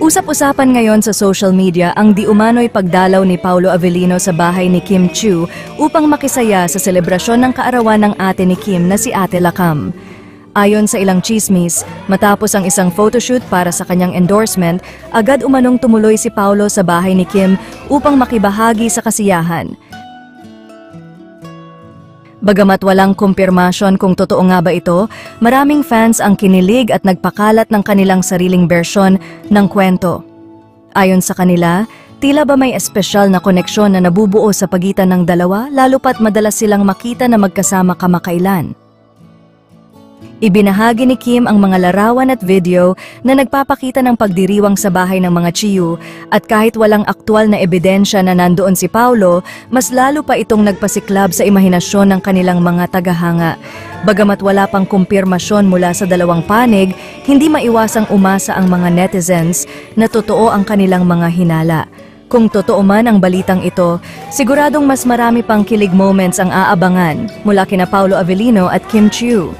Usap-usapan ngayon sa social media ang di umano'y pagdalaw ni Paolo Avellino sa bahay ni Kim Chiu upang makisaya sa selebrasyon ng kaarawan ng ate ni Kim na si Ate Lakam. Ayon sa ilang chismis, matapos ang isang photoshoot para sa kanyang endorsement, agad umanong tumuloy si Paolo sa bahay ni Kim upang makibahagi sa kasiyahan. Bagamat walang kumpirmasyon kung totoo nga ba ito, maraming fans ang kinilig at nagpakalat ng kanilang sariling bersyon ng kwento. Ayon sa kanila, tila ba may espesyal na koneksyon na nabubuo sa pagitan ng dalawa lalo pat madalas silang makita na magkasama kamakailan. Ibinahagi ni Kim ang mga larawan at video na nagpapakita ng pagdiriwang sa bahay ng mga Chiu at kahit walang aktwal na ebidensya na nandoon si Paolo, mas lalo pa itong nagpasiklab sa imahinasyon ng kanilang mga tagahanga. Bagamat wala pang kumpirmasyon mula sa dalawang panig, hindi maiwasang umasa ang mga netizens na totoo ang kanilang mga hinala. Kung totoo man ang balitang ito, siguradong mas marami pang kilig moments ang aabangan mula kina Paolo Avellino at Kim Chiu.